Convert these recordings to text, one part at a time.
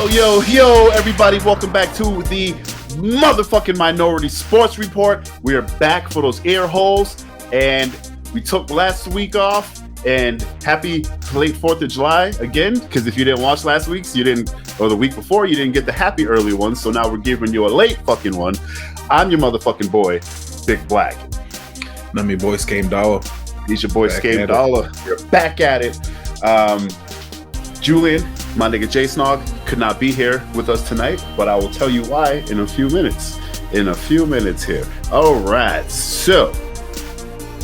Yo, everybody, welcome back to the motherfucking Minority Sports Report. We are back for those ear holes, and we took last week off, and happy late 4th of July again, because if you didn't watch last week's, or the week before, you didn't get the happy early one, so now we're giving you a late fucking one. I'm your motherfucking boy, Big Black. I'm your boy, Skame Dollar. He's your boy, Skame Dollar. You're back at it. Julian, my nigga J-Snog, could not be here with us tonight, but I will tell you why in a few minutes. Here. All right, so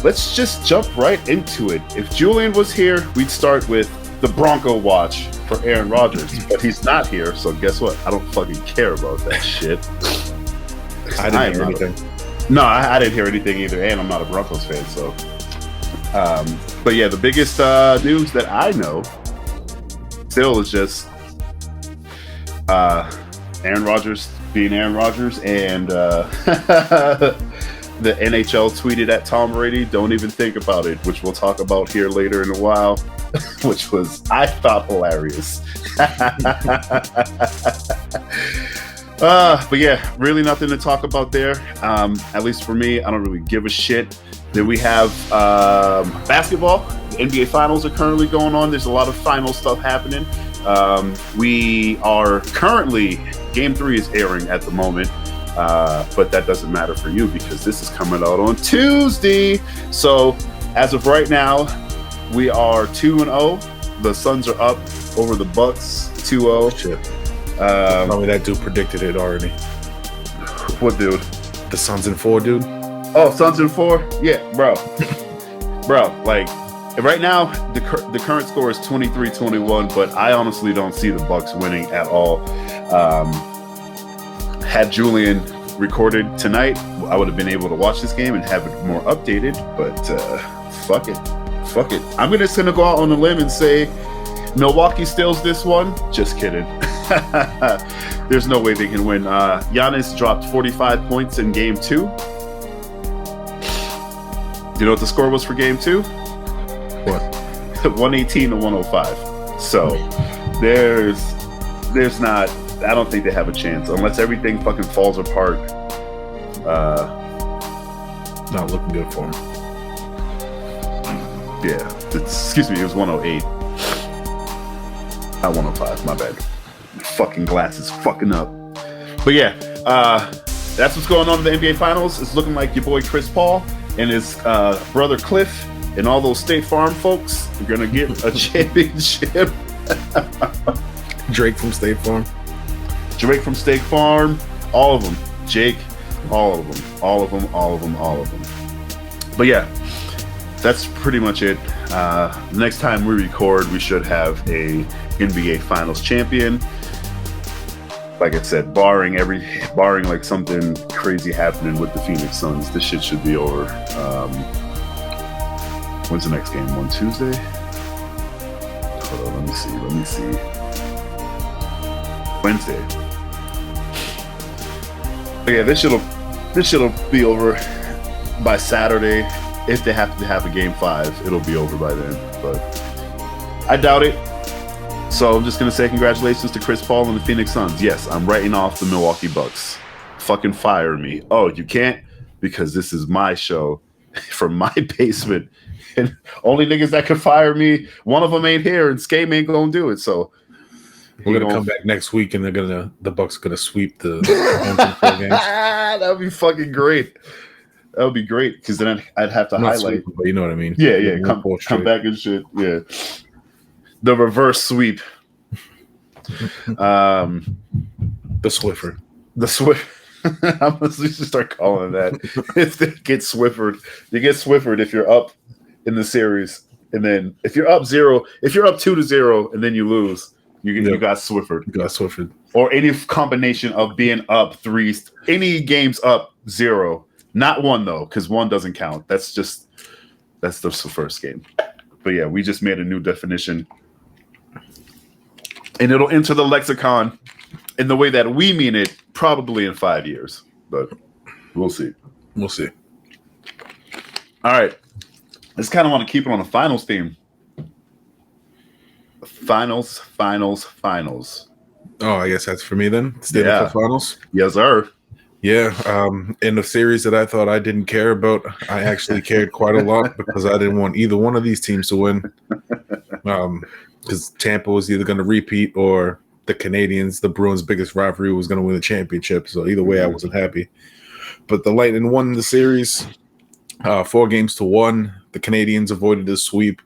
let's just jump right into it. If Julian was here, we'd start with the Bronco watch for Aaron Rodgers, but he's not here, so guess what? I don't fucking care about that shit. I didn't hear anything. I didn't hear anything either, and I'm not a Broncos fan, so. But yeah, the biggest news that I know still is just Aaron Rodgers being Aaron Rodgers, and the NHL tweeted at Tom Brady, "Don't even think about it," which we'll talk about here later in a while, which was, I thought, hilarious. But yeah, really nothing to talk about there. At least for me, I don't really give a shit. Then we have basketball. The NBA Finals are currently going on. There's a lot of final stuff happening. We are currently, Game 3 is airing at the moment, but that doesn't matter for you because this is coming out on Tuesday. So as of right now, we are 2-0. The Suns are up over the Bucks, 2-0. Shit. Probably that dude predicted it already. What dude? The Suns in 4, dude. Oh, Suns in 4? Yeah, bro. Bro, like, right now, the current score is 23-21, but I honestly don't see the Bucks winning at all. Had Julian recorded tonight, I would have been able to watch this game and have it more updated, but fuck it. I'm just going to go out on a limb and say Milwaukee steals this one. Just kidding. There's no way they can win. Giannis dropped 45 points in Game 2. Do you know what the score was for Game 2? What? 118-105. So there's not. I don't think they have a chance unless everything fucking falls apart. Not looking good for him. Yeah. Excuse me. It was 108. Not 105. My bad. Fucking glasses fucking up. But yeah, that's what's going on in the NBA Finals. It's looking like your boy Chris Paul and his brother Cliff and all those State Farm folks are gonna get a championship. Drake from State Farm. All of them. Jake, all of them. But yeah, that's pretty much it. Next time we record, we should have a NBA Finals champion. Like I said, barring like something crazy happening with the Phoenix Suns, this shit should be over. When's the next game? On Tuesday? Hold on, let me see. Wednesday. But yeah, this shit'll be over by Saturday. If they have to have a Game 5, it'll be over by then. But I doubt it. So I'm just going to say congratulations to Chris Paul and the Phoenix Suns. Yes, I'm writing off the Milwaukee Bucks. Fucking fire me. Oh, you can't? Because this is my show from my basement. And only niggas that could fire me, one of them ain't here, and Skame ain't going to do it. So we're going to come back next week, and the Bucks are going to sweep the games. That would be fucking great. That would be great, because then I'd have to highlight. Sweep, but you know what I mean. Yeah. Come back and shit. Yeah. The reverse sweep. The Swiffer. We should start calling that. If they get Swiffered, you get Swiffered if you're up in the series, and then if you're up 2-0, and then you lose, you got Swiffered. You got Swiffered. Or any combination of being up 3, any games up 0, not 1 though, because 1 doesn't count. That's the first game. But yeah, we just made a new definition. And it'll enter the lexicon in the way that we mean it, probably in 5 years. But we'll see. We'll see. All right. I just kind of want to keep it on the finals theme. Finals. Oh, I guess that's for me then. Stanley Cup Finals. Yes, sir. Yeah. In the series that I thought I didn't care about, I actually cared quite a lot because I didn't want either one of these teams to win. Because Tampa was either going to repeat or the Canadians, the Bruins' biggest rivalry, was going to win the championship. So either way, I wasn't happy. But the Lightning won the series 4-1. The Canadians avoided the sweep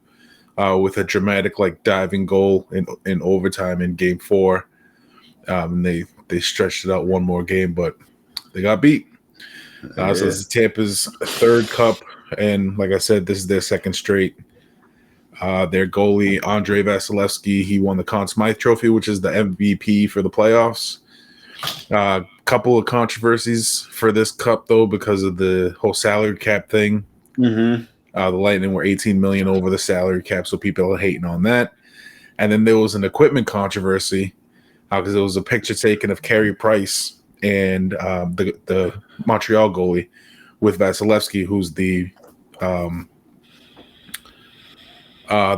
with a dramatic diving goal in overtime in Game 4. And they stretched it out one more game, but they got beat. So this is Tampa's third cup, and like I said, this is their second straight. Their goalie, Andrei Vasilevsky, he won the Conn Smythe Trophy, which is the MVP for the playoffs. Couple of controversies for this cup, though, because of the whole salary cap thing. Mm-hmm. The Lightning were $18 million over the salary cap, so people are hating on that. And then there was an equipment controversy because there was a picture taken of Carey Price and the Montreal goalie with Vasilevsky, who's the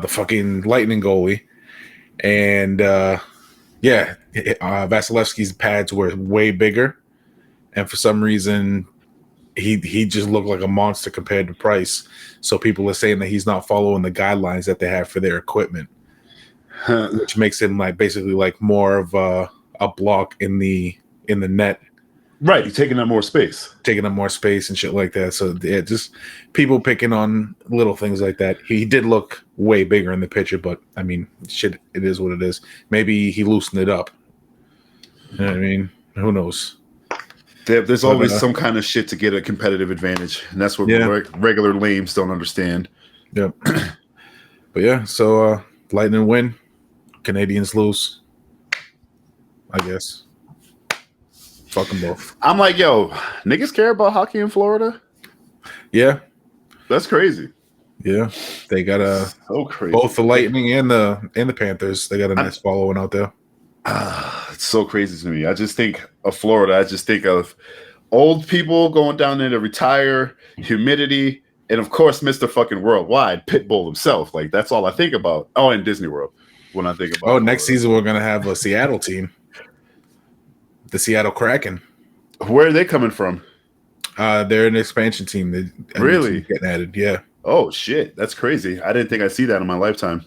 fucking Lightning goalie. And Vasilevsky's pads were way bigger, and for some reason he just looked like a monster compared to Price. So people are saying that he's not following the guidelines that they have for their equipment, which makes him basically more of a block in the net. Right, he's taking up more space. And shit like that. So yeah, just people picking on little things like that. He did look way bigger in the picture, but I mean, shit, it is what it is. Maybe he loosened it up. You know what I mean? Who knows? There's always some kind of shit to get a competitive advantage, and that's what regular lames don't understand. Yep. But yeah, so Lightning win, Canadians lose, I guess. Fuck them both. I'm like, yo, niggas care about hockey in Florida? Yeah. That's crazy. Yeah. They got so crazy. Both the Lightning and the Panthers. They got a nice following out there. It's so crazy to me. I just think of Florida. I just think of old people going down there to retire, humidity, and of course, Mr. fucking Worldwide, Pitbull himself. That's all I think about. Oh, and Disney World when I think about Florida. Next season we're going to have a Seattle team. The Seattle Kraken. Where are they coming from? They're an expansion team. Really? Getting added, yeah. Oh, shit. That's crazy. I didn't think I'd see that in my lifetime.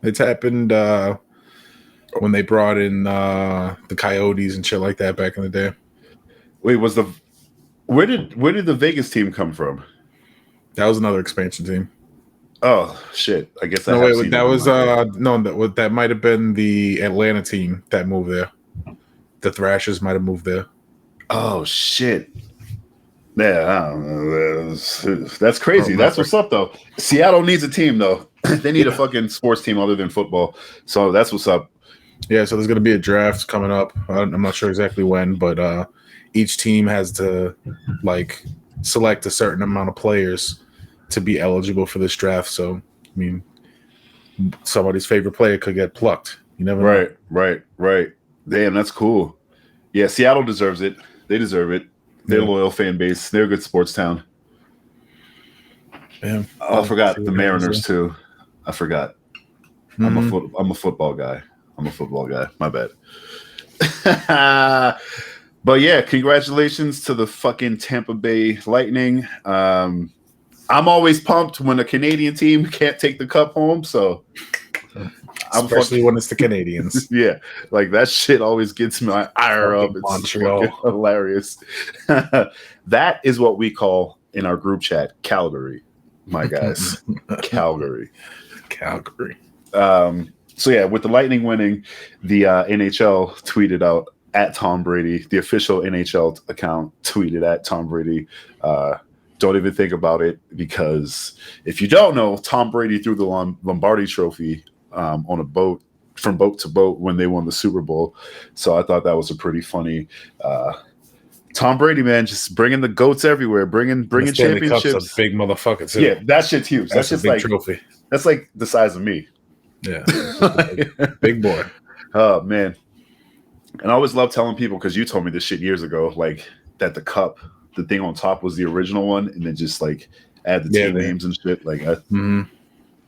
It's happened when they brought in the Coyotes and shit like that back in the day. Wait, where did the Vegas team come from? That was another expansion team. Oh, shit. I guess that might have been the Atlanta team that moved there. The Thrashers might have moved there. Oh, shit. Yeah, I don't know. That's crazy. That's what's up, though. Seattle needs a team, though. They need a fucking sports team other than football. So that's what's up. Yeah, so there's going to be a draft coming up. I'm not sure exactly when, but each team has to, select a certain amount of players to be eligible for this draft. So, I mean, somebody's favorite player could get plucked. You never know. Right. Damn, that's cool. Yeah, Seattle deserves it. They deserve it. They're a loyal fan base. They're a good sports town. Yeah. Oh, I forgot the Mariners too. I forgot. I'm a football guy. My bad. But yeah, congratulations to the fucking Tampa Bay Lightning. I'm always pumped when a Canadian team can't take the cup home. So. Especially when it's the Canadians. Yeah, that shit always gets my ire up. It's Montreal. Hilarious. That is what we call in our group chat Calgary, my guys. Calgary. So yeah, with the Lightning winning, the NHL tweeted out at Tom Brady. The official NHL account tweeted at Tom Brady. Don't even think about it, because if you don't know, Tom Brady threw the Lombardi Trophy on a boat, from boat to boat, when they won the Super Bowl. So I thought that was a pretty funny Tom Brady, man, just bringing the goats everywhere, bringing championships. Cup's a big motherfucker too. Yeah, that shit's huge. That's just a big trophy. That's like the size of me. Yeah, big boy. Oh man, and I always love telling people, because you told me this shit years ago, that the cup, the thing on top was the original one, and then just add the team names and shit. I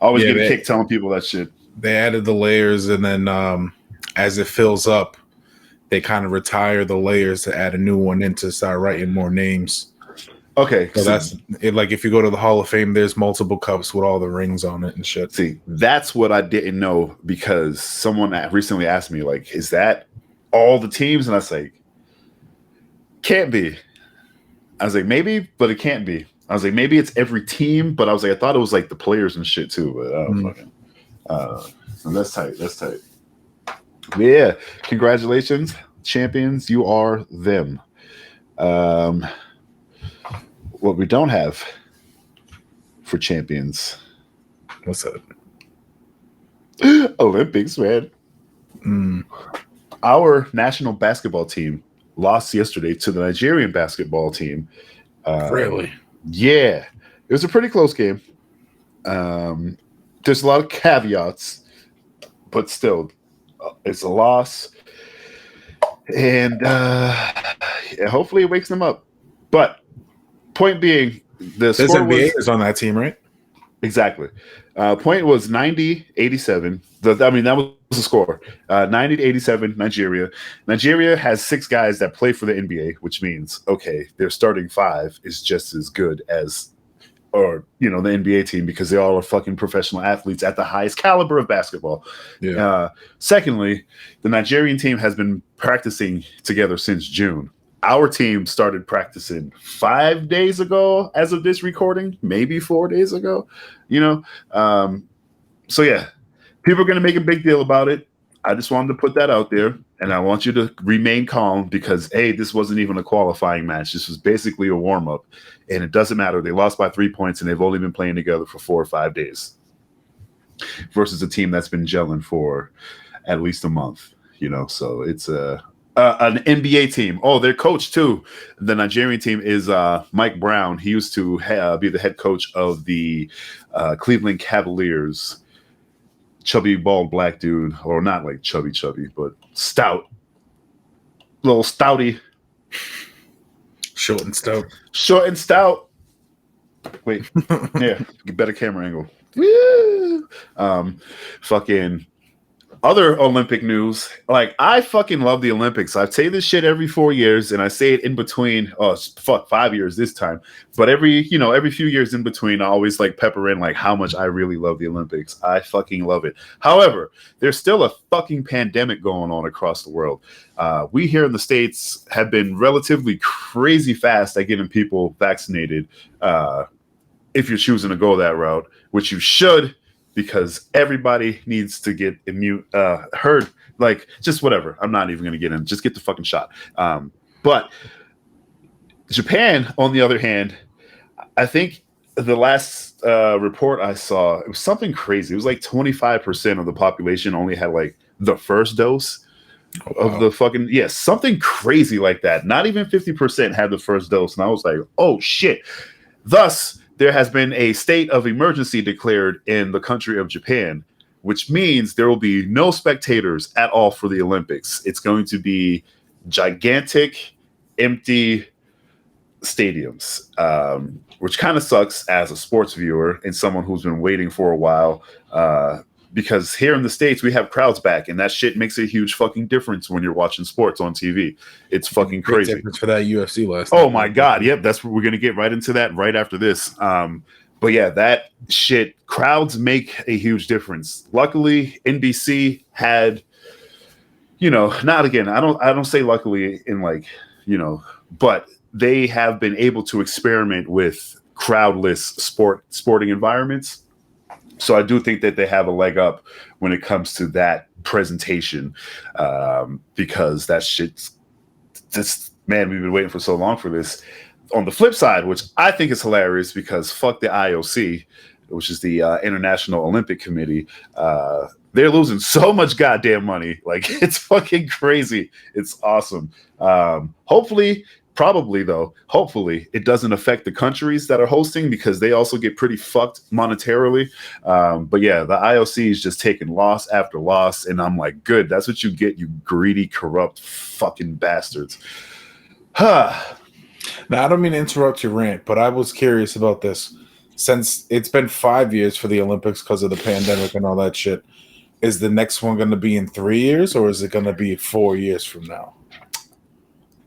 always get a kick telling people that shit. They added the layers, and then as it fills up, they kind of retire the layers to add a new one in to start writing more names. Okay, so that's it. Like if you go to the Hall of Fame, there's multiple cups with all the rings on it and shit. See, that's what I didn't know because someone recently asked me, like, is that all the teams? And I was like, can't be. I was like, maybe, but it can't be. I was like, maybe it's every team, but I was like, I thought it was like the players and shit too. But I don't fucking. So that's tight. That's tight. But yeah, congratulations, champions. You are them. What we don't have for champions. What's that? Olympics, man. Our national basketball team lost yesterday to the Nigerian basketball team. Really? Yeah. It was a pretty close game. There's a lot of caveats, but still, it's a loss. And hopefully it wakes them up. But point being, the score NBA is on that team, right? Exactly. Point was 90-87. That was the score. 90-87, Nigeria. Nigeria has 6 guys that play for the NBA, which means, okay, their starting 5 is just as good as, the NBA team because they all are fucking professional athletes at the highest caliber of basketball. Yeah. Secondly, the Nigerian team has been practicing together since June. Our team started practicing 5 days ago as of this recording, maybe 4 days ago, So, yeah, people are going to make a big deal about it. I just wanted to put that out there, and I want you to remain calm because, A, this wasn't even a qualifying match. This was basically a warm-up, and it doesn't matter. They lost by 3 points, and they've only been playing together for 4 or 5 days versus a team that's been gelling for at least a month, So it's an NBA team. Oh, their coach too. The Nigerian team is Mike Brown. He used to be the head coach of the Cleveland Cavaliers. Chubby, bald, black dude, or not like chubby, but stout, little stouty, short and stout. Wait, yeah, better camera angle. Woo! Fucking. Other Olympic news, like I fucking love the Olympics. I say this shit every 4 years, and I say it in between. 5 years this time, but every few years in between, I always like pepper in like how much I really love the Olympics. I fucking love it. However, there's still a fucking pandemic going on across the world. We here in the States have been relatively crazy fast at getting people vaccinated. If you're choosing to go that route, which you should. Because everybody needs to get heard, like just whatever. I'm not even going to get in. Just get the fucking shot. But Japan, on the other hand, I think the last report I saw, it was something crazy. It was like 25% of the population only had like the first dose of the fucking, something crazy like that. Not even 50% had the first dose. And I was like, oh shit. Thus, there has been a state of emergency declared in the country of Japan, which means there will be no spectators at all for the Olympics. It's going to be gigantic, empty stadiums, which kind of sucks as a sports viewer and someone who's been waiting for a while. Because here in the States, we have crowds back, and that shit makes a huge fucking difference when you're watching sports on TV. It's fucking crazy. Big difference for that UFC last night. Oh my God. Yep. That's what we're going to get right into that right after this. But yeah, that shit, crowds make a huge difference. Luckily, NBC had, not again, I don't say luckily in like, but they have been able to experiment with crowdless sporting environments. So I do think that they have a leg up when it comes to that presentation, because that shit's just, man, we've been waiting for so long for this. On the flip side, which I think is hilarious because fuck the IOC, which is the International Olympic Committee, they're losing so much goddamn money. Like, it's fucking crazy. It's awesome. Hopefully it doesn't affect the countries that are hosting because they also get pretty fucked monetarily. But yeah, the IOC is just taking loss after loss. And I'm like, good, that's what you get, you greedy, corrupt fucking bastards. Now, I don't mean to interrupt your rant, but I was curious about this. Since it's been 5 years for the Olympics because of the pandemic and all that shit, is the next one going to be in 3 years or is it going to be 4 years from now?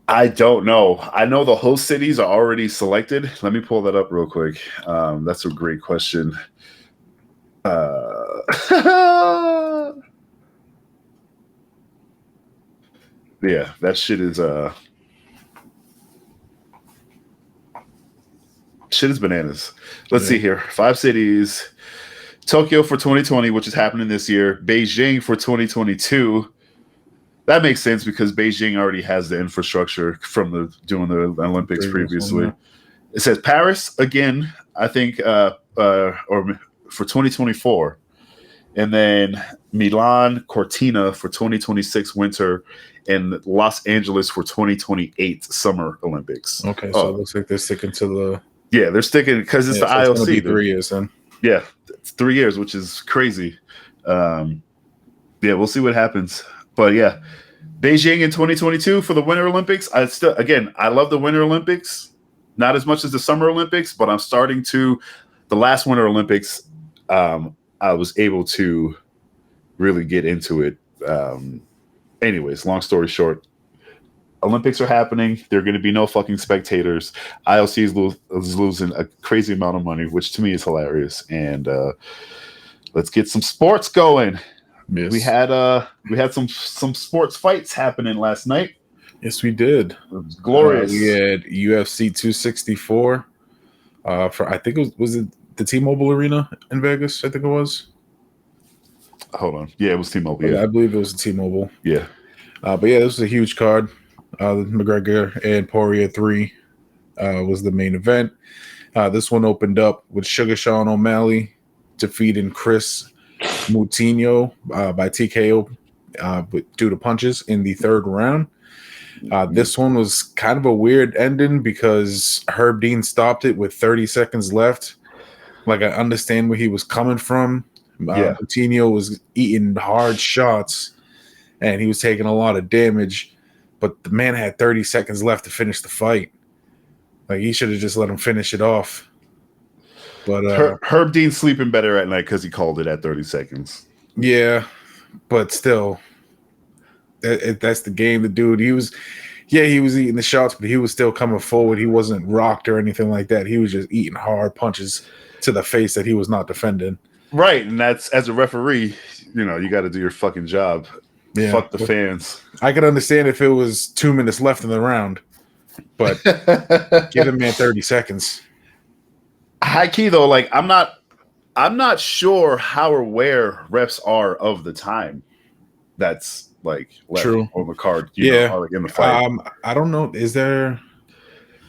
I don't know. I know the host cities are already selected. Let me pull that up real quick. That's a great question. Yeah, that shit is bananas. Let's see here. 5 cities. Tokyo for 2020, which is happening this year. Beijing for 2022. That makes sense because Beijing already has the infrastructure from doing the Olympics previously. It says Paris again, I think, or for 2024. And then Milan Cortina for 2026 winter, and Los Angeles for 2028 summer Olympics. Okay, so it looks like they're sticking to the. Yeah, they're sticking because it's the IOC. It's going to be 3 years then. Yeah, it's 3 years, which is crazy. Yeah, we'll see what happens. But yeah, Beijing in 2022 for the Winter Olympics. I love the Winter Olympics, not as much as the Summer Olympics, but I'm starting to. The last Winter Olympics, I was able to really get into it. Anyways, long story short, Olympics are happening. There are going to be no fucking spectators. IOC is losing a crazy amount of money, which to me is hilarious. And let's get some sports going. Yes. We had some sports fights happening last night. Yes, we did. It was glorious. We had UFC 264. For I think it was it the T-Mobile Arena in Vegas. I think it was. Hold on. Yeah, it was T-Mobile. Yeah. I believe it was T-Mobile. Yeah. But yeah, this was a huge card. McGregor and Poirier 3 was the main event. This one opened up with Sugar Sean O'Malley defeating Chris Moutinho by TKO due to punches in the 3rd round. This one was kind of a weird ending because Herb Dean stopped it with 30 seconds left. Like, I understand where he was coming from. Moutinho was eating hard shots and he was taking a lot of damage, but the man had 30 seconds left to finish the fight. Like, he should have just let him finish it off. But Herb Dean's sleeping better at night because he called it at 30 seconds. Yeah, but still, that's the game. The dude, he was eating the shots, but he was still coming forward. He wasn't rocked or anything like that. He was just eating hard punches to the face that he was not defending. Right, and that's, as a referee, you got to do your fucking job. Yeah, fuck the fans. I could understand if it was 2 minutes left in the round, but give him 30 seconds. High key though, like I'm not sure how or where refs are of the time that's like left True on the card. Like in the fight. I don't know. Is there?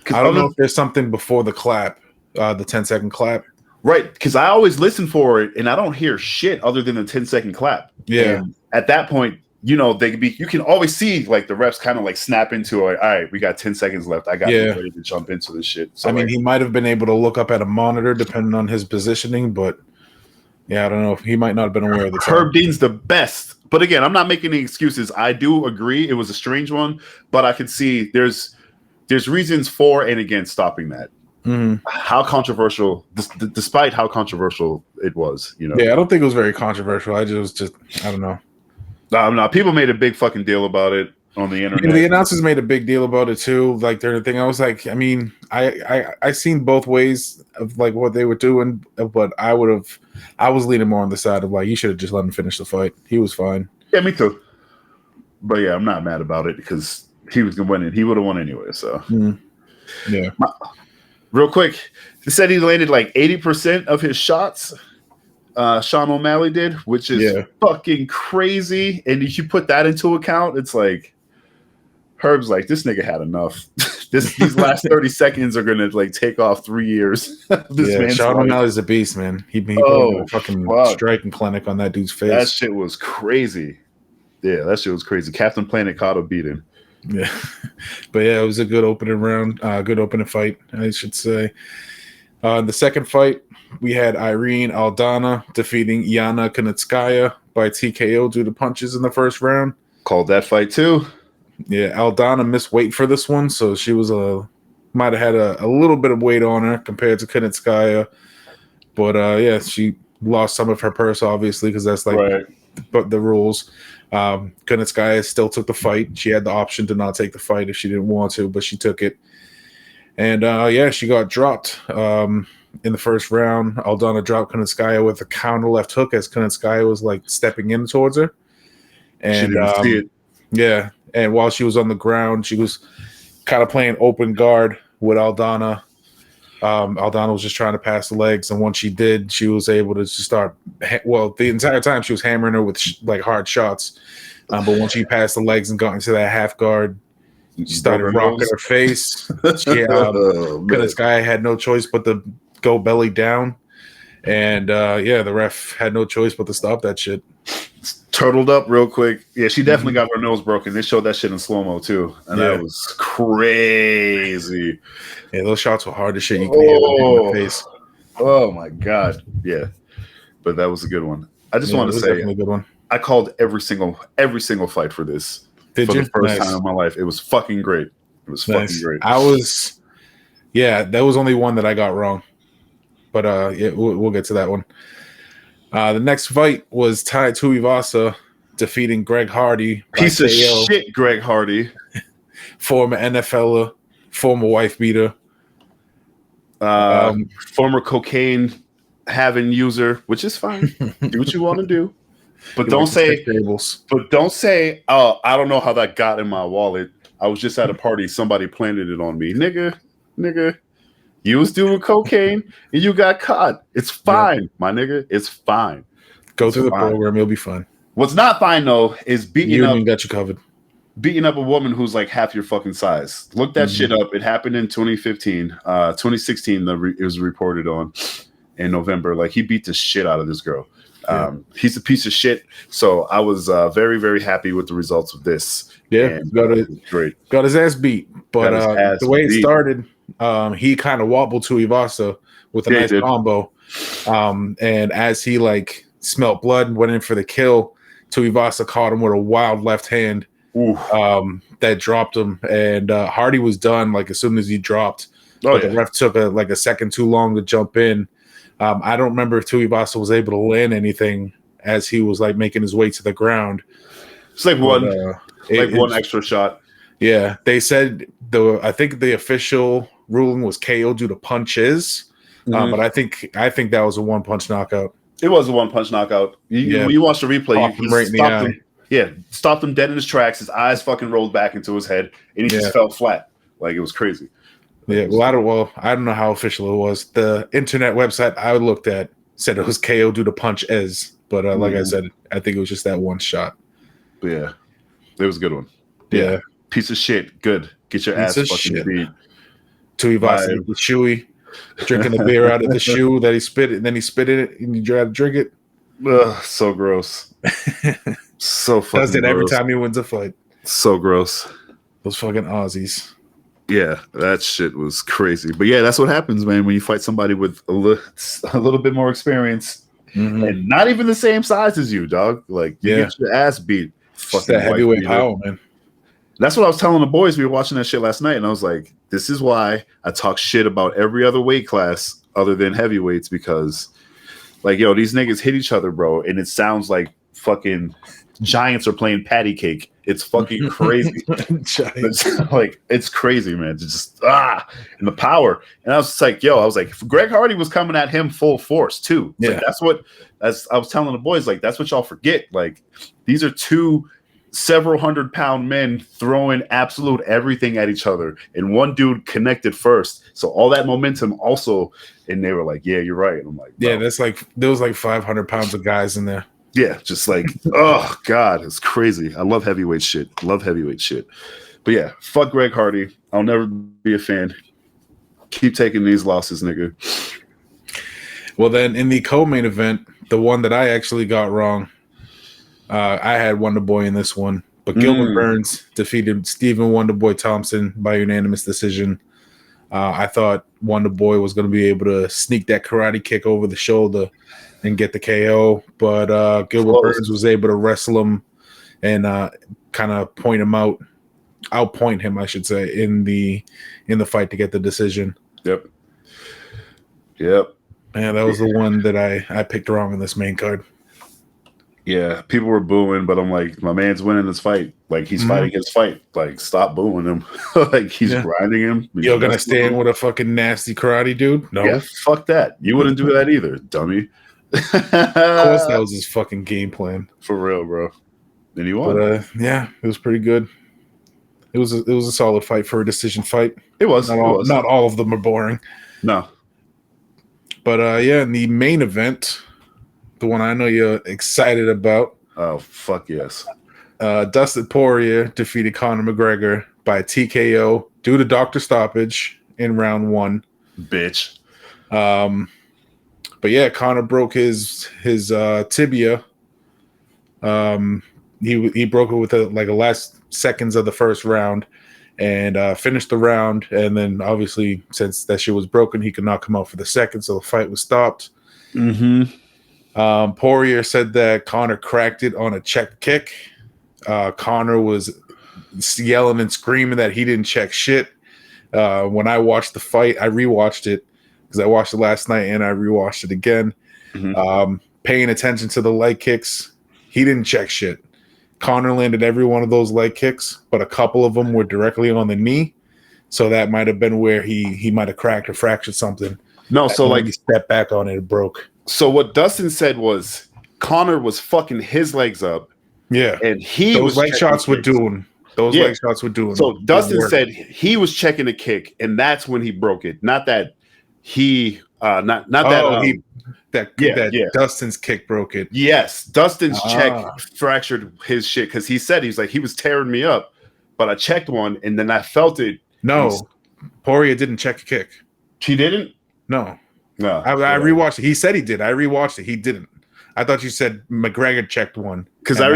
I don't know if there's something before the clap, the 10-second clap. Right, because I always listen for it, and I don't hear shit other than the 10-second clap. Yeah. And at that point, they could be. You can always see like the refs kind of like snap into it. All right, we got 10 seconds left. I got to be ready to jump into this shit. So I mean, he might have been able to look up at a monitor depending on his positioning, but yeah, I don't know. He might not have been aware of the time. Herb Dean's the best. But again, I'm not making any excuses. I do agree it was a strange one, but I can see there's reasons for and against stopping that. Mm-hmm. How controversial, despite how controversial it was, Yeah, I don't think it was very controversial. I don't know. No, people made a big fucking deal about it on the internet. The announcers made a big deal about it too. Like, during the thing, I was like, I mean, I seen both ways of like what they were doing, but I was leaning more on the side of like, you should have just let him finish the fight. He was fine. Yeah, me too. But yeah, I'm not mad about it because he was gonna win it. He would have won anyway. So yeah. Real quick, they said he landed like 80% of his shots. Sean O'Malley did, which is fucking crazy. And if you put that into account, it's like Herb's like, this nigga had enough. These last 30 seconds are gonna like take off 3 years. Sean O'Malley's a beast, man. He put a fucking striking clinic on that dude's face. That shit was crazy. Yeah, that shit was crazy. Captain Planet caught a beating. Yeah, but yeah, it was a good opening round, good opening fight, I should say. The second fight, we had Irene Aldana defeating Yana Kunitskaya by TKO due to punches in the first round. Called that fight too. Yeah, Aldana missed weight for this one, so she was might have had a little bit of weight on her compared to Kunitskaya, but yeah, she lost some of her purse obviously because that's like but the rules. Kunitskaya still took the fight. She had the option to not take the fight if she didn't want to, but she took it. And she got dropped in the first round. Aldana dropped Kunitskaya with a counter left hook as Kunitskaya was like stepping in towards her. And she didn't see it. Yeah. And while she was on the ground, she was kind of playing open guard with Aldana. Aldana was just trying to pass the legs, and once she did, she was able to just start. The entire time she was hammering her with like hard shots, but once she passed the legs and got into that half guard, she started rocking her face. This guy had no choice but to go belly down, and the ref had no choice but to stop that shit. Turtled up real quick. Yeah, she definitely got her nose broken. They showed that shit in slow-mo too. And that was crazy. Yeah, those shots were hard as shit. You can hear them in the face. Oh my God. Yeah. But that was a good one. I just want to say a good one. I called every single fight for this. Did you? The first time in my life. It was fucking great. It was fucking great. That was only one that I got wrong. But we'll get to that one. The next fight was Tai Tuivasa defeating Greg Hardy. Piece of shit, Greg Hardy. Former NFLer, former wife beater. Former cocaine having user, which is fine. Do what you want to do. But don't say, oh, I don't know how that got in my wallet. I was just at a party. Somebody planted it on me. Nigga. You was doing cocaine and you got caught. It's fine, my nigga. It's fine. Go through the program. You'll be fine. What's not fine, though, is beating up a woman who's like half your fucking size. Look that shit up. It happened in 2015. 2016, it was reported on in November. Like, he beat the shit out of this girl. He's a piece of shit. So I was very, very happy with the results of this. Yeah, got his ass beat. But the way it started, he kind of wobbled Tuivasa with a nice combo. And as he like smelt blood and went in for the kill, Tuivasa caught him with a wild left hand that dropped him. And Hardy was done like as soon as he dropped. The ref took a second too long to jump in. I don't remember if Tuivasa was able to land anything as he was like making his way to the ground. It's like one extra shot. Yeah, they said I think the official ruling was KO due to punches, but I think that was a one punch knockout. It was a one punch knockout. When you watch the replay, stopped him dead in his tracks. His eyes fucking rolled back into his head, and he just fell flat. Like, it was crazy. Yeah, I don't know how official it was. The internet website I looked at said it was KO due to punches, but like I said, I think it was just that one shot. But yeah, it was a good one. Yeah. Piece of shit. Good. Get your ass fucking beat. Tuivasa with Chewy drinking the beer out of the shoe that he spit it, and then he spit in it, and you try to drink it. Ugh, so gross. So fucking does it every time he wins a fight. So gross. Those fucking Aussies. Yeah, that shit was crazy. But yeah, that's what happens, man, when you fight somebody with a little bit more experience and not even the same size as you, dog. Like, you get your ass beat. Fucking that heavyweight power, man. That's what I was telling the boys. We were watching that shit last night, and I was like, this is why I talk shit about every other weight class other than heavyweights, because, like, yo, these niggas hit each other, bro, and it sounds like fucking giants are playing patty cake. It's fucking crazy. It's crazy, man. It's just, and the power. And I was just like, Greg Hardy was coming at him full force, too. Yeah. Like, I was telling the boys, like, that's what y'all forget. Like, these are two several 100-pound men throwing absolute everything at each other, and one dude connected first, so all that momentum also. And they were like, "Yeah, you're right." And I'm like, "Yeah, that's like there was like 500 pounds of guys in there." Yeah, just like, oh god, it's crazy. I love heavyweight shit. But yeah, fuck Greg Hardy. I'll never be a fan. Keep taking these losses, nigga. Well, then in the co-main event, the one that I actually got wrong. I had Wonderboy in this one, but Gilbert Burns defeated Stephen Wonderboy Thompson by unanimous decision. I thought Wonderboy was going to be able to sneak that karate kick over the shoulder and get the KO, but Gilbert Burns was able to wrestle him and kind of outpoint him, I should say, in the fight to get the decision. Yep. Man, that was the one that I picked wrong in this main card. Yeah, people were booing, but I'm like, my man's winning this fight. Like, he's fighting his fight. Like, stop booing him. Like, he's grinding him. You're gonna stand with a fucking nasty karate dude? No. Yeah, fuck that. You wouldn't do that either, dummy. Of course, that was his fucking game plan. For real, bro. And he won. But yeah, it was pretty good. It was a solid fight for a decision fight. It was. Not all of them are boring. No. But yeah, in the main event, the one I know you're excited about. Oh, fuck yes. Dustin Poirier defeated Conor McGregor by TKO due to doctor stoppage in round 1. Bitch. But yeah, Conor broke his tibia. He broke it with the last seconds of the first round and finished the round. And then obviously, since that shit was broken, he could not come out for the second, so the fight was stopped. Poirier said that Conor cracked it on a check kick. Conor was yelling and screaming that he didn't check shit. When I watched the fight, I rewatched it because I watched it last night and I rewatched it again. Paying attention to the leg kicks, he didn't check shit. Conor landed every one of those leg kicks, but a couple of them were directly on the knee. So that might have been where he might have cracked or fractured something. No, so he stepped back on it, it broke. So what Dustin said was Conor was fucking his legs up. Yeah. And those leg shots were doing. Leg shots were doing. So Dustin said he was checking the kick, and that's when he broke it. Not that he Dustin's kick broke it. Yes, Dustin's check fractured his shit because he said he was tearing me up, but I checked one and then I felt it. No, Poirier didn't check a kick. He didn't? No. I rewatched it. He said he did. I rewatched it. He didn't. I thought you said McGregor checked one. Because I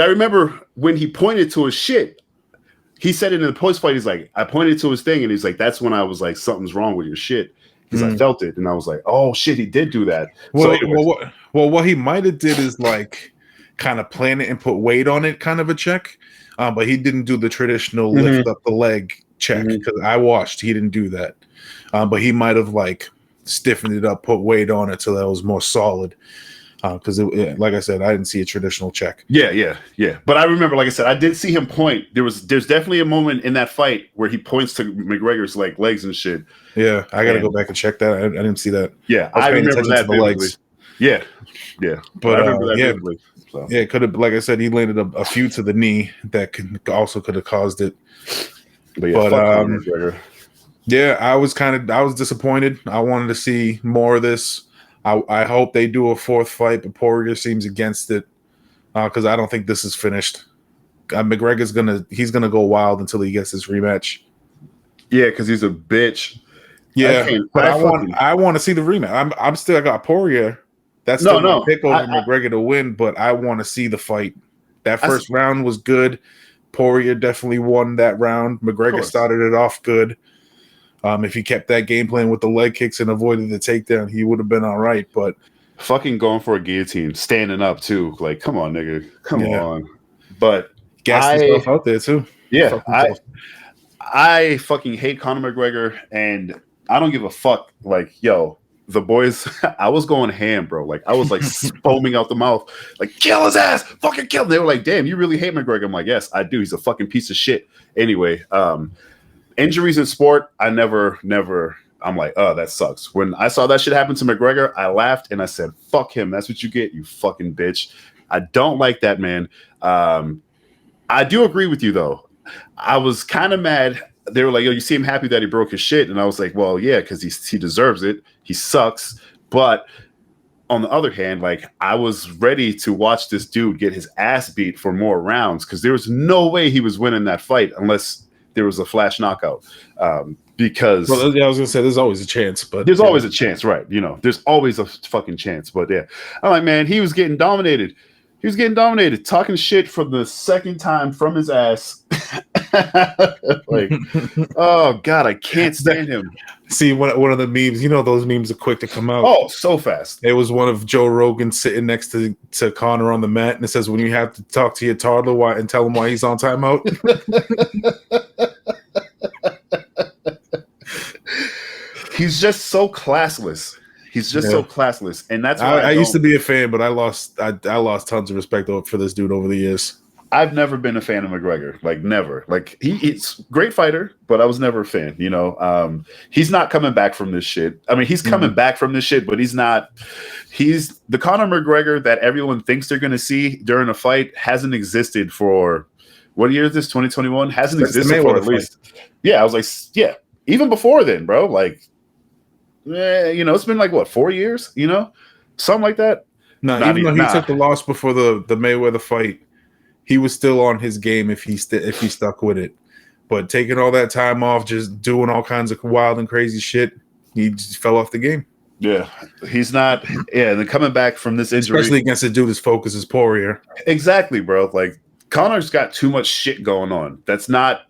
remember when he pointed to his shit, he said it in the post fight. He's like, I pointed to his thing, and he's like, that's when I was like, something's wrong with your shit. Because I felt it, and I was like, oh shit, he did do that. What he might have did is like kind of plan it and put weight on it, kind of a check. But he didn't do the traditional lift up the leg check because I watched. He didn't do that. But he might have like stiffened it up, put weight on it so that it was more solid. Because like I said, I didn't see a traditional check. Yeah. But I remember, like I said, I did see him point. There's definitely a moment in that fight where he points to McGregor's like legs and shit. Yeah, I got to go back and check that. I didn't see that. Yeah, I remember that. The legs. Yeah. But I remember that vividly, so. Yeah, it could have. Like I said, he landed a few to the knee that could have caused it. McGregor. Yeah, I was disappointed. I wanted to see more of this. I hope they do a fourth fight, but Poirier seems against it because I don't think this is finished. McGregor's gonna go wild until he gets his rematch. Yeah, because he's a bitch. Yeah, I want to see the rematch. I got Poirier. That's still my pick over McGregor to win, but I want to see the fight. That first round was good. Poirier definitely won that round. McGregor started it off good. If he kept that game plan with the leg kicks and avoided the takedown, he would have been all right. But fucking going for a guillotine, standing up too. Like, come on, nigga, come on. But gassed himself out there too. Yeah, I fucking hate Conor McGregor, and I don't give a fuck. Like, yo, the boys, I was going ham, bro. Like, I was like foaming out the mouth, like, kill his ass, fucking kill him. They were like, damn, you really hate McGregor? I'm like, yes, I do. He's a fucking piece of shit. Anyway, injuries in sport, I'm like, oh, that sucks. When I saw that shit happen to McGregor, I laughed and I said, fuck him. That's what you get, you fucking bitch. I don't like that, man. I do agree with you, though. I was kind of mad. They were like, yo, you seem happy that he broke his shit. And I was like, well, yeah, because he deserves it. He sucks. But on the other hand, like, I was ready to watch this dude get his ass beat for more rounds because there was no way he was winning that fight unless there was a flash knockout. Because I was gonna say there's always a chance, but there's always a chance, right? You know, there's always a fucking chance. But yeah, I'm like, man, he was getting dominated. He was getting dominated, talking shit from the second time from his ass. Like, oh God, I can't stand him. See, one of the memes, you know, those memes are quick to come out. Oh, so fast. It was one of Joe Rogan sitting next to Conor on the mat, and it says, when you have to talk to your toddler and tell him why he's on timeout. He's just so classless. He's just so classless, and that's why I used to be a fan, but I lost tons of respect for this dude over the years. I've never been a fan of McGregor, like never. Like he's great fighter, but I was never a fan. You know, he's not coming back from this shit. I mean, he's coming back from this shit, but he's not. He's the Conor McGregor that everyone thinks they're going to see during a fight hasn't existed for what year is this? 2021 hasn't existed for at least. Yeah, I was like, yeah, even before then, bro. Like, you know, it's been like what 4 years, you know, something like that. No, even though he took the loss before the Mayweather fight. He was still on his game if he stuck with it. But taking all that time off, just doing all kinds of wild and crazy shit, he just fell off the game. Yeah, he's not. Yeah, and then coming back from this injury, especially against a dude as focused as Poirier. Exactly, bro. Like Conor's got too much shit going on. That's not.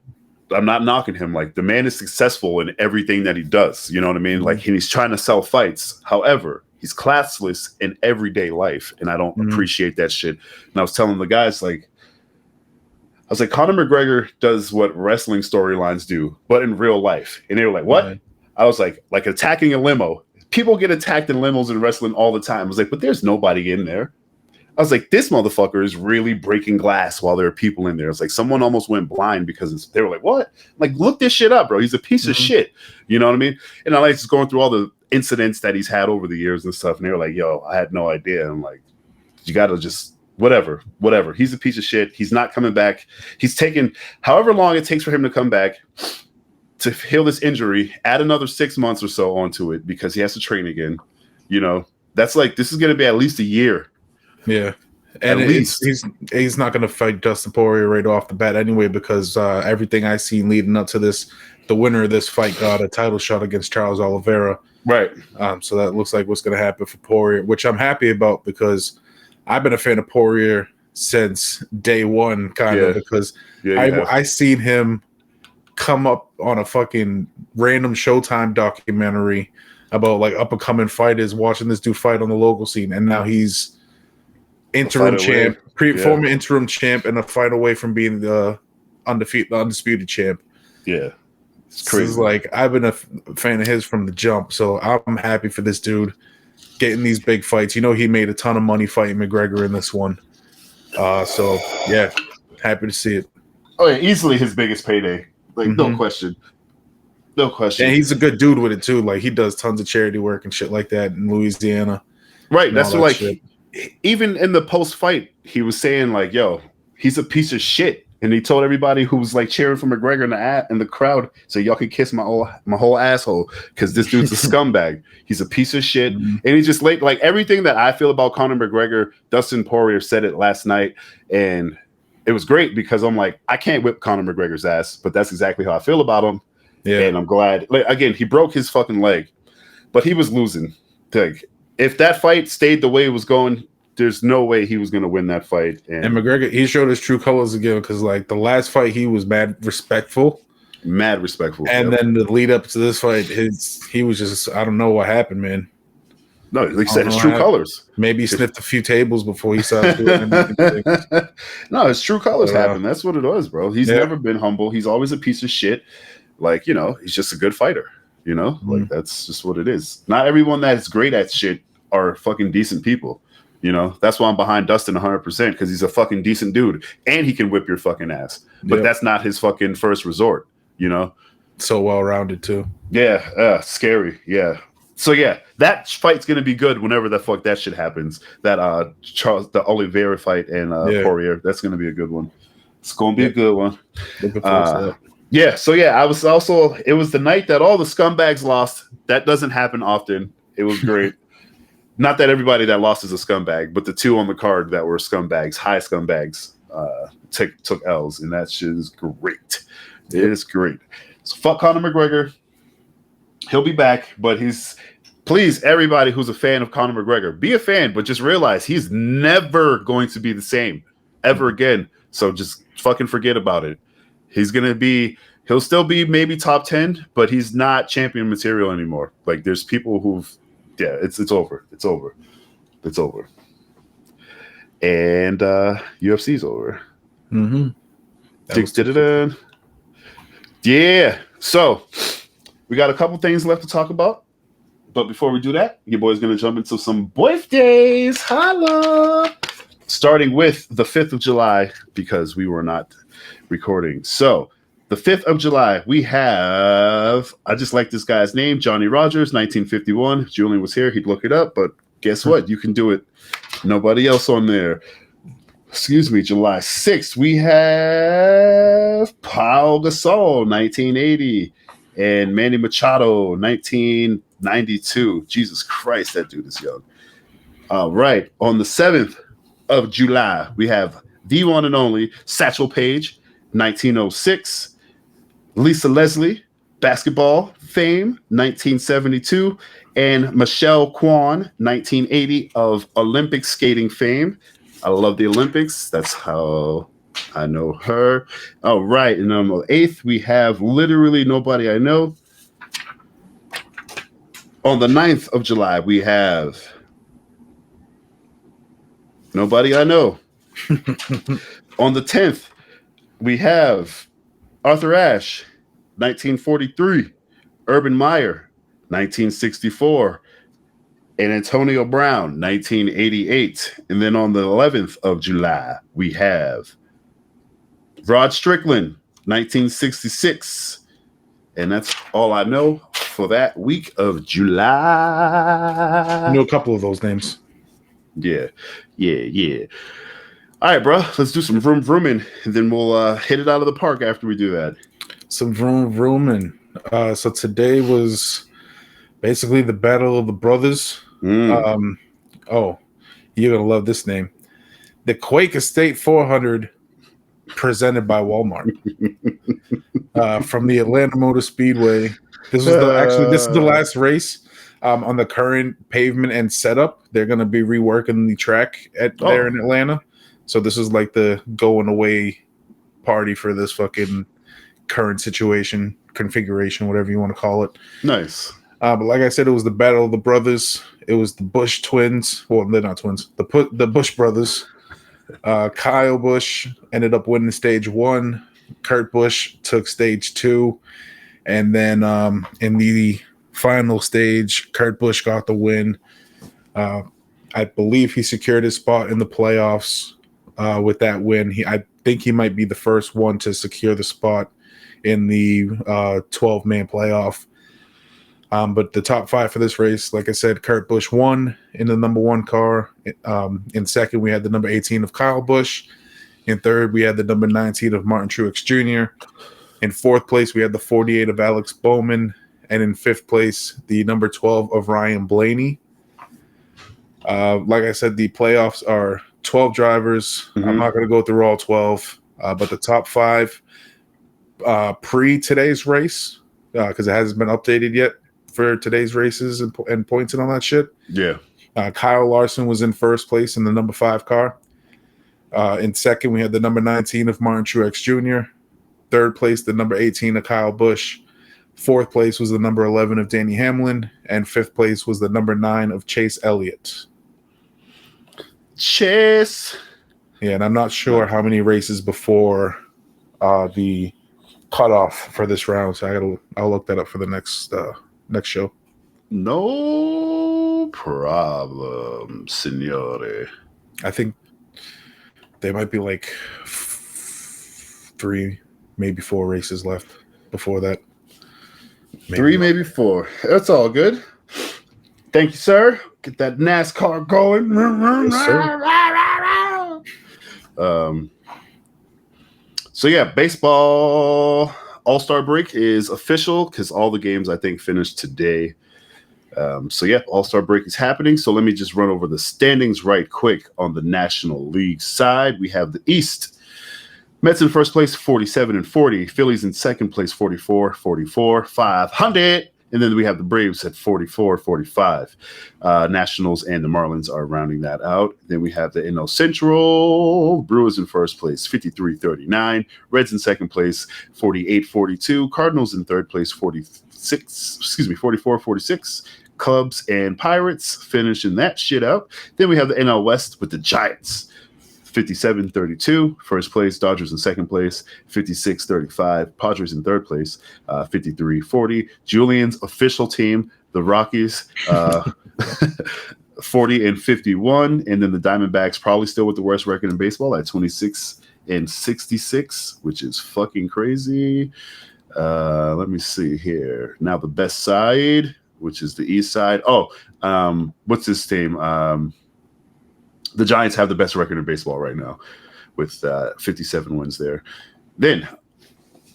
I'm not knocking him. Like the man is successful in everything that he does. You know what I mean? Like he's trying to sell fights. However, he's classless in everyday life, and I don't appreciate that shit. And I was telling the guys like. I was like, Conor McGregor does what wrestling storylines do, but in real life. And they were like, what? Right. I was like attacking a limo. People get attacked in limos in wrestling all the time. I was like, but there's nobody in there. I was like, this motherfucker is really breaking glass while there are people in there. It's like someone almost went blind because they were like, what? I'm like, look this shit up, bro. He's a piece of shit. You know what I mean? And I like just going through all the incidents that he's had over the years and stuff. And they were like, yo, I had no idea. I'm like, you got to just... Whatever. He's a piece of shit. He's not coming back. He's taken however long it takes for him to come back to heal this injury, add another 6 months or so onto it because he has to train again. You know, that's like, this is going to be at least a year. Yeah. And at least he's not going to fight Dustin Poirier right off the bat anyway, because everything I've seen leading up to this, the winner of this fight got a title shot against Charles Oliveira. Right. So that looks like what's going to happen for Poirier, which I'm happy about because I've been a fan of Poirier since day one, kind of, because I seen him come up on a fucking random Showtime documentary about like up and coming fighters, watching this dude fight on the local scene, and now he's interim champ, former interim champ, and a fight away from being the undisputed champ. Yeah, it's crazy. So it's like I've been a fan of his from the jump, so I'm happy for this dude getting these big fights. You know, he made a ton of money fighting McGregor in this one. So yeah, happy to see it. Oh yeah, easily his biggest payday. Like no question. No question. And he's a good dude with it too. Like he does tons of charity work and shit like that in Louisiana. Right. That's what, like even in the post fight, he was saying like, yo, he's a piece of shit. And he told everybody who was like cheering for McGregor in the crowd, so y'all can kiss my whole asshole because this dude's a scumbag. He's a piece of shit. And he's just like everything that I feel about Conor McGregor, Dustin Poirier said it last night. And it was great because I'm like, I can't whip Conor McGregor's ass, but that's exactly how I feel about him. Yeah. And I'm glad. Like, again, he broke his fucking leg, but he was losing. Like, if that fight stayed the way it was going, there's no way he was going to win that fight. And McGregor, he showed his true colors again because, like, the last fight, he was mad respectful. And then the lead up to this fight, he was just, I don't know what happened, man. No, like you said, his true colors. Maybe he sniffed a few tables before he started doing anything. No, his true colors happened. That's what it was, bro. He's never been humble. He's always a piece of shit. Like, you know, he's just a good fighter. You know, like that's just what it is. Not everyone that is great at shit are fucking decent people. You know, that's why I'm behind Dustin 100% because he's a fucking decent dude and he can whip your fucking ass. But that's not his fucking first resort, you know? So well-rounded, too. Yeah, scary. Yeah. So, yeah, that fight's going to be good whenever the fuck that shit happens. That the Oliveira fight and Poirier, that's going to be a good one. It's going to be a good one. Looking forward to that. Yeah, so, yeah, it was the night that all the scumbags lost. That doesn't happen often. It was great. Not that everybody that lost is a scumbag, but the two on the card that were scumbags, high scumbags, took L's, and that shit is great. It is great. So fuck Conor McGregor. He'll be back, but please, everybody who's a fan of Conor McGregor, be a fan, but just realize he's never going to be the same ever again. So just fucking forget about it. He'll still be maybe top 10, but he's not champion material anymore. Like there's people it's over. It's over. It's over. And UFC's over. Yeah. So we got a couple things left to talk about. But before we do that, your boy's going to jump into some birthdays. Holla! Starting with the 5th of July, because we were not recording. So, the 5th of July, we have, I just like this guy's name, Johnny Rogers, 1951. If Julian was here, he'd look it up, but guess what? You can do it. Nobody else on there. Excuse me, July 6th, we have Pau Gasol, 1980, and Manny Machado, 1992. Jesus Christ, that dude is young. All right, on the 7th of July, we have the one and only Satchel Paige, 1906. Lisa Leslie, basketball fame, 1972. And Michelle Kwan, 1980, of Olympic skating fame. I love the Olympics. That's how I know her. All right. And on the 8th, we have literally nobody I know. On the 9th of July, we have nobody I know. On the 10th, we have Arthur Ashe, 1943, Urban Meyer, 1964, and Antonio Brown, 1988. And then on the 11th of July, we have Rod Strickland, 1966. And that's all I know for that week of July. I know a couple of those names. Yeah. All right, bro. Let's do some vrooming, and then we'll hit it out of the park after we do that. Some vrooming. So today was basically the Battle of the Brothers. Mm. Oh, you're gonna love this name. The Quake Estate 400, presented by Walmart, from the Atlanta Motor Speedway. This is the last race on the current pavement and setup. They're gonna be reworking the track there in Atlanta. So this is like the going away party for this fucking current situation, configuration, whatever you want to call it. Nice. But like I said, it was the Battle of the Brothers. It was the Bush twins. Well, they're not twins. The Bush brothers. Kyle Busch ended up winning stage 1. Kurt Busch took stage 2. And then in the final stage, Kurt Busch got the win. I believe he secured his spot in the playoffs with that win. I think he might be the first one to secure the spot in the 12-man playoff. But the top 5 for this race, like I said, Kurt Busch won in the number 1 car. In second, we had the number 18 of Kyle Busch. In third, we had the number 19 of Martin Truex Jr. In fourth place, we had the 48 of Alex Bowman. And in fifth place, the number 12 of Ryan Blaney. Like I said, the playoffs are 12 drivers. Mm-hmm. I'm not going to go through all 12, but the top 5 pre today's race, because it hasn't been updated yet for today's races and points and all that shit. Yeah. Kyle Larson was in first place in the number 5 car. In second, we had the number 19 of Martin Truex Jr. Third place, the number 18 of Kyle Busch. Fourth place was the number 11 of Danny Hamlin. And fifth place was the number 9 of Chase Elliott. Chase. Yeah, and I'm not sure how many races before the cutoff for this round, so I'll look that up for the next show. No problem, signore. I think there might be like 3, maybe 4 races left before that. Maybe 3, maybe 4. That's all good. Thank you, sir. Get that NASCAR going. Yes, sir. So yeah, baseball All-Star break is official because all the games I think finished today. So yeah, All-Star break is happening. So let me just run over the standings right quick on the National League side. We have the East. Mets in first place, 47-40. Phillies in second place, 44, 500. And then we have the Braves at 44-45. Nationals and the Marlins are rounding that out. Then we have the NL Central. Brewers in first place, 53-39. Reds in second place, 48-42. Cardinals in third place, 44-46. Cubs and Pirates finishing that shit out. Then we have the NL West with the Giants, 57-32. First place, Dodgers in second place. 56-35. Padres in third place. 53-40. Julian's official team, the Rockies, 40-51. And then the Diamondbacks probably still with the worst record in baseball at 26-66, which is fucking crazy. Let me see here. Now the best side, which is the east side. What's this team? The Giants have the best record in baseball right now with 57 wins there. Then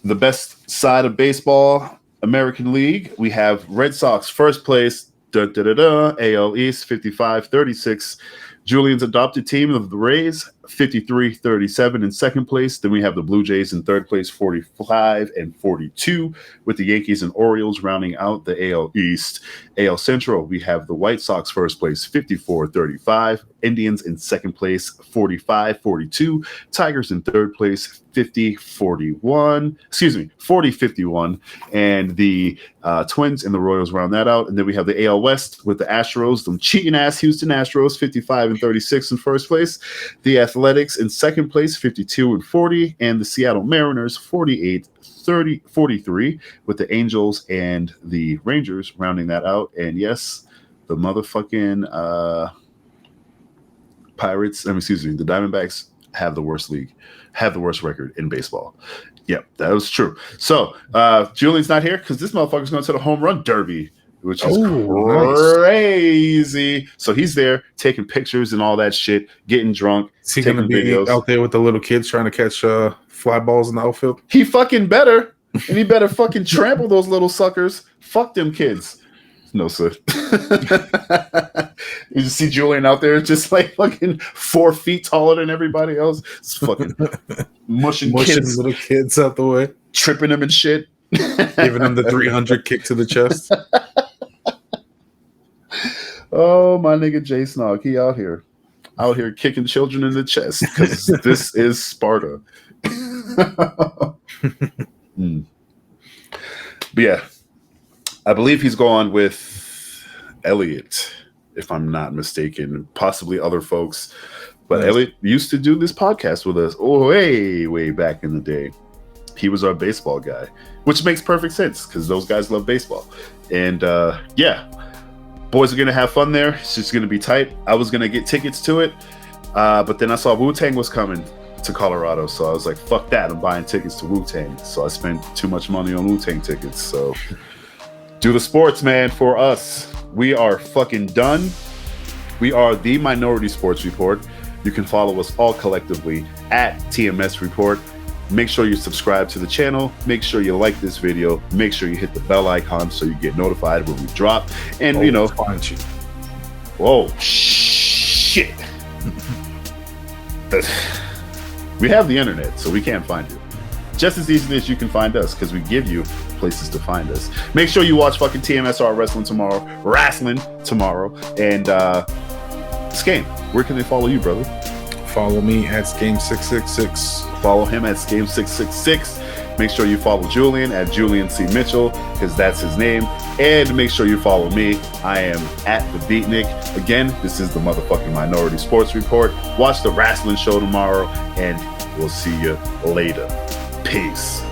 the best side of baseball, American League, we have Red Sox first place, AL East 55-36. Julian's adopted team of the Rays 53-37 in second place. Then we have the Blue Jays in third place 45-42, with the Yankees and Orioles rounding out the AL East. AL Central, we have the White Sox first place 54-35, Indians in second place 45-42, Tigers in third place 40-51, and the Twins and the Royals round that out. And then we have the AL West with the Astros, them cheating ass Houston Astros 55-36 in first place, the Athletics in second place 52-40, and the Seattle Mariners 48-43, with the Angels and the Rangers rounding that out. And yes, the motherfucking the Diamondbacks have the worst record in baseball. Yep, that was true. So Julian's not here because this motherfucker's going to the home run derby, which is crazy. Nice. So he's there taking pictures and all that shit, getting drunk. Is he going to be videos out there with the little kids trying to catch fly balls in the outfield? He fucking better. And he better fucking trample those little suckers. Fuck them kids. No, sir. You just see Julian out there just like fucking 4 feet taller than everybody else. It's fucking mushing kids. Little kids out the way. Tripping them and shit. Giving them the 300 kick to the chest. Oh, my nigga Jay Snog. He out here kicking children in the chest because this is Sparta. But yeah, I believe he's gone with Elliot, if I'm not mistaken, possibly other folks. But nice. Elliot used to do this podcast with us way back in the day. He was our baseball guy, which makes perfect sense because those guys love baseball. And yeah, boys are going to have fun there. It's just going to be tight. I was going to get tickets to it, but then I saw Wu-Tang was coming to Colorado, so I was like, fuck that, I'm buying tickets to Wu-Tang. So I spent too much money on Wu-Tang tickets. So do the sports, man, for us. We are fucking done. We are the Minority Sports Report. You can follow us all collectively at TMS Report. Make sure you subscribe to the channel. Make sure you like this video. Make sure you hit the bell icon so you get notified when we drop. And find you. Whoa, shit. We have the internet, so we can't find you. Just as easily as you can find us, because we give you places to find us. Make sure you watch fucking TMSR Wrestling tomorrow. And Skame, where can they follow you, brother? Follow me at Skame666. Follow him at Skame666. Make sure you follow Julian at Julian C. Mitchell, because that's his name. And make sure you follow me. I am at the Beatnik. Again, this is the motherfucking Minority Sports Report. Watch the wrestling show tomorrow, and we'll see you later. Peace.